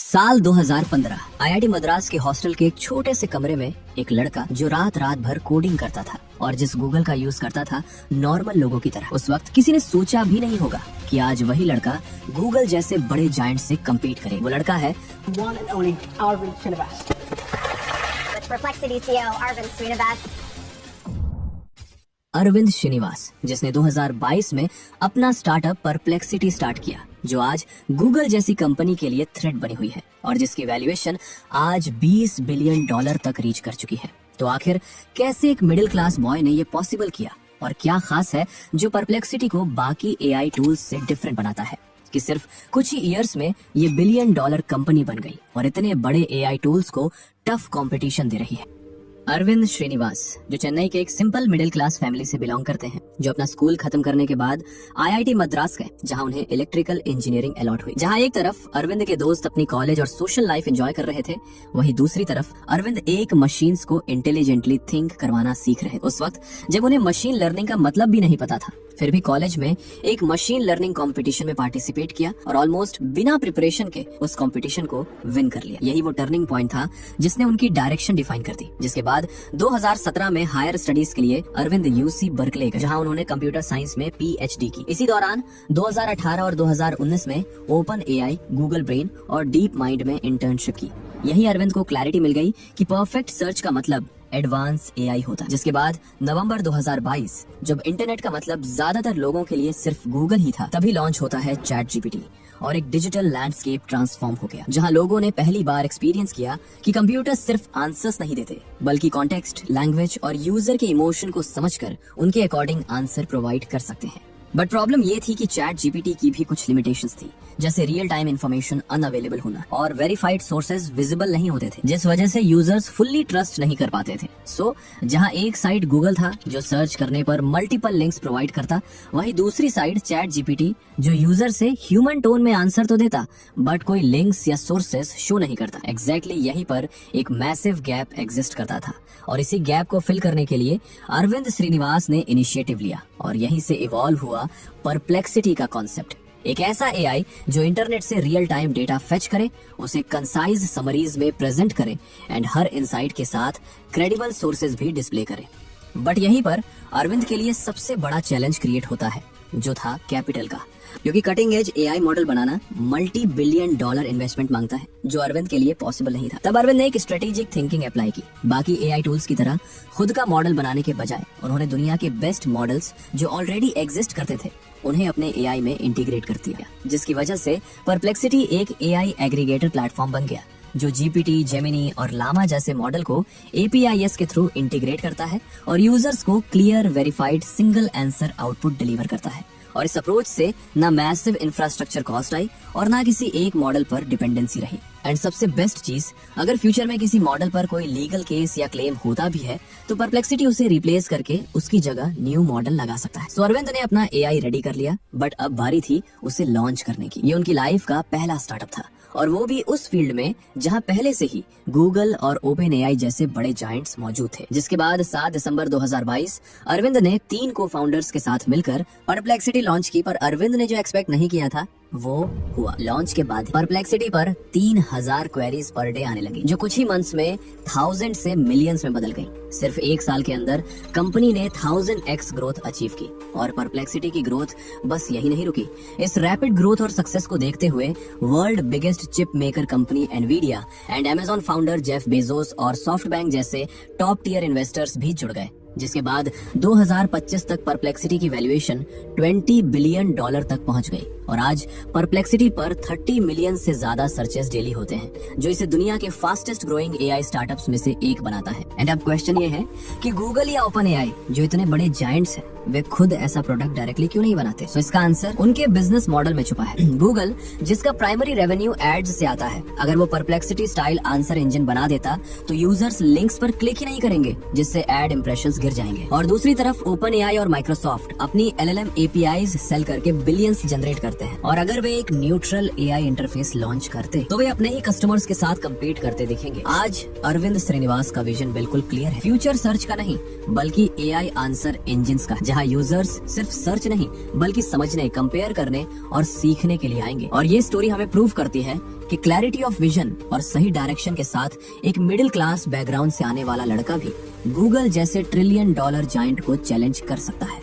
साल 2015 आईआईटी मद्रास के हॉस्टल के एक छोटे से कमरे में एक लड़का जो रात भर कोडिंग करता था और जिस गूगल का यूज करता था नॉर्मल लोगों की तरह। उस वक्त किसी ने सोचा भी नहीं होगा कि आज वही लड़का गूगल जैसे बड़े जायंट से कम्पीट करे। वो लड़का है one and only Arvind Srinivas. With Perplexity CEO Arvind Srinivas. Arvind Srinivas, जिसने 2022 में अपना स्टार्टअप परप्लेक्सिटी स्टार्ट किया, जो आज गूगल जैसी कंपनी के लिए थ्रेट बनी हुई है और जिसकी वैल्यूएशन आज $20 बिलियन तक रीच कर चुकी है। तो आखिर कैसे एक मिडिल क्लास बॉय ने ये पॉसिबल किया और क्या खास है जो परप्लेक्सिटी को बाकी एआई टूल्स से डिफरेंट बनाता है कि सिर्फ कुछ ही ईयर्स में ये $1 बिलियन कंपनी बन गई और इतने बड़े एआई टूल्स को टफ कंपटीशन दे रही है। अरविंद श्रीनिवास, जो चेन्नई के एक सिंपल मिडिल क्लास फैमिली से बिलोंग करते हैं, जो अपना स्कूल खत्म करने के बाद आईआईटी मद्रास गए, जहां उन्हें इलेक्ट्रिकल इंजीनियरिंग अलॉट हुई। जहां एक तरफ अरविंद के दोस्त अपनी कॉलेज और सोशल लाइफ एंजॉय कर रहे थे, वहीं दूसरी तरफ अरविंद एक मशीन्स को इंटेलिजेंटली थिंक करवाना सीख रहे। उस वक्त जब उन्हें मशीन लर्निंग का मतलब भी नहीं पता था, फिर भी कॉलेज में एक मशीन लर्निंग कंपटीशन में पार्टिसिपेट किया और ऑलमोस्ट बिना प्रिपरेशन के उस कंपटीशन को विन कर लिया। यही वो टर्निंग पॉइंट था जिसने उनकी डायरेक्शन डिफाइन कर दी। जिसके बाद 2017 में हायर स्टडीज के लिए अरविंद यूसी बर्कले गए, जहां उन्होंने कंप्यूटर साइंस में पीएचडी की। इसी दौरान 2018 और 2019 में ओपन एआई, गूगल ब्रेन और डीप माइंड में इंटर्नशिप की। यही अरविंद को क्लैरिटी मिल गई कि परफेक्ट सर्च का मतलब एडवांस एआई होता है। जिसके बाद नवंबर 2022, जब इंटरनेट का मतलब ज्यादातर लोगों के लिए सिर्फ गूगल ही था, तभी लॉन्च होता है चैट जीपीटी और एक डिजिटल लैंडस्केप ट्रांसफॉर्म हो गया, जहां लोगों ने पहली बार एक्सपीरियंस किया कि कंप्यूटर सिर्फ आंसर्स नहीं देते, बल्कि कॉन्टेक्स्ट, लैंग्वेज और यूजर के इमोशन को समझकर उनके अकॉर्डिंग आंसर प्रोवाइड कर सकते हैं। बट प्रॉब्लम ये थी कि चैट जीपीटी की भी कुछ लिमिटेशंस थी, जैसे रियल टाइम इन्फॉर्मेशन अनअवेलेबल होना और वेरीफाइड सोर्सेज विजिबल नहीं होते थे, जिस वजह से यूजर्स फुल्ली ट्रस्ट नहीं कर पाते थे। सो जहां एक साइड गूगल था जो सर्च करने पर मल्टीपल लिंक्स प्रोवाइड करता, वहीं दूसरी साइड चैट जीपीटी जो यूजर से ह्यूमन टोन में आंसर तो देता बट कोई लिंक्स या सोर्सेज शो नहीं करता। एग्जैक्टली यहीं पर एक मैसिव गैप एग्जिस्ट करता था और इसी गैप को फिल करने के लिए अरविंद श्रीनिवास ने इनिशिएटिव लिया और यहीं से इवॉल्व हुआ परप्लेक्सिटी का कॉन्सेप्ट। एक ऐसा एआई जो इंटरनेट से रियल टाइम डेटा फेच करे, उसे कंसाइज समरीज में प्रेजेंट करे एंड हर इनसाइट के साथ क्रेडिबल सोर्सेज भी डिस्प्ले करे। बट यहीं पर अरविंद के लिए सबसे बड़ा चैलेंज क्रिएट होता है, जो था कैपिटल का, क्योंकि कटिंग एज एआई मॉडल बनाना $multi billion इन्वेस्टमेंट मांगता है, जो अरविंद के लिए पॉसिबल नहीं था। तब अरविंद ने एक स्ट्रेटेजिक थिंकिंग अप्लाई की। बाकी एआई टूल्स की तरह खुद का मॉडल बनाने के बजाय उन्होंने दुनिया के बेस्ट मॉडल्स जो ऑलरेडी एग्जिस्ट करते थे, उन्हें अपने एआई में इंटीग्रेट कर दिया, जिसकी वजह से परप्लेक्सिटी एक एआई एग्रीगेटर प्लेटफॉर्म बन गया, जो जीपीटी, जेमिनी और लामा जैसे मॉडल को एपीआईएस के थ्रू इंटीग्रेट करता है और यूजर्स को clear, verified, single answer output deliver करता है। और इस अप्रोच से ना मैसिव इंफ्रास्ट्रक्चर कॉस्ट आई और ना किसी एक मॉडल पर डिपेंडेंसी रही। एंड सबसे बेस्ट चीज, अगर फ्यूचर में किसी मॉडल पर कोई लीगल केस या क्लेम होता भी है, तो परप्लेक्सिटी उसे रिप्लेस करके उसकी जगह न्यू मॉडल लगा सकता है। सो अरविंद ने अपना एआई रेडी कर लिया, बट अब बारी थी उसे लॉन्च करने की। ये उनकी लाइफ का पहला स्टार्टअप था और वो भी उस फील्ड में जहां पहले से ही गूगल और ओपन एआई जैसे बड़े जायंट्स मौजूद थे। जिसके बाद 7 दिसंबर 2022 अरविंद ने 3 को फाउंडर्स के साथ मिलकर परप्लेक्सिटी लॉन्च की। पर अरविंद ने जो एक्सपेक्ट नहीं किया था वो हुआ। लॉन्च के बाद परप्लेक्सिटी पर 3000 क्वेरीज पर डे आने लगी, जो कुछ ही मंथ्स में 1000 से मिलियंस में बदल गई। सिर्फ एक साल के अंदर कंपनी ने 1000x ग्रोथ अचीव की और परप्लेक्सिटी की ग्रोथ बस यही नहीं रुकी। इस रैपिड ग्रोथ और सक्सेस को देखते हुए world biggest chip maker company Nvidia and Amazon founder Jeff Bezos और सॉफ्टबैंक जैसे टॉप टियर इन्वेस्टर्स भी जुड़ गए। जिसके बाद 2025 तक परप्लेक्सिटी की वैल्यूएशन $20 बिलियन तक पहुंच गई और आज परप्लेक्सिटी पर 30 मिलियन से ज्यादा सर्चेस डेली होते हैं, जो इसे दुनिया के फास्टेस्ट ग्रोइंग एआई स्टार्टअप्स में से एक बनाता है। एंड अब क्वेश्चन ये है कि गूगल या ओपन एआई, जो इतने बड़े जायंट्स हैं, वे खुद ऐसा प्रोडक्ट डायरेक्टली क्यों नहीं बनाते? सो इसका आंसर उनके बिजनेस मॉडल में छुपा है। गूगल, जिसका प्राइमरी रेवेन्यू एड्स से आता है, अगर वो परप्लेक्सिटी स्टाइल आंसर इंजन बना देता तो यूजर्स लिंक्स पर क्लिक ही नहीं करेंगे, जिससे एड इंप्रेशंस गिर जाएंगे। और दूसरी तरफ ओपन एआई और माइक्रोसॉफ्ट अपनी एलएलएम एपीआईज सेल करके बिलियंस जनरेट करते हैं और अगर वे एक न्यूट्रल एआई इंटरफेस लॉन्च करते तो वे अपने ही कस्टमर्स के साथ कम्पीट करते दिखेंगे। आज अरविंद श्रीनिवास का विजन बिल्कुल क्लियर है, फ्यूचर सर्च का नहीं बल्कि एआई आंसर इंजिन्स का, जहां यहाँ यूजर्स सिर्फ सर्च नहीं बल्कि समझने, कंपेयर करने और सीखने के लिए आएंगे। और ये स्टोरी हमें प्रूव करती है कि क्लैरिटी ऑफ विजन और सही डायरेक्शन के साथ एक मिडिल क्लास बैकग्राउंड से आने वाला लड़का भी गूगल जैसे $1 ट्रिलियन जायंट को चैलेंज कर सकता है।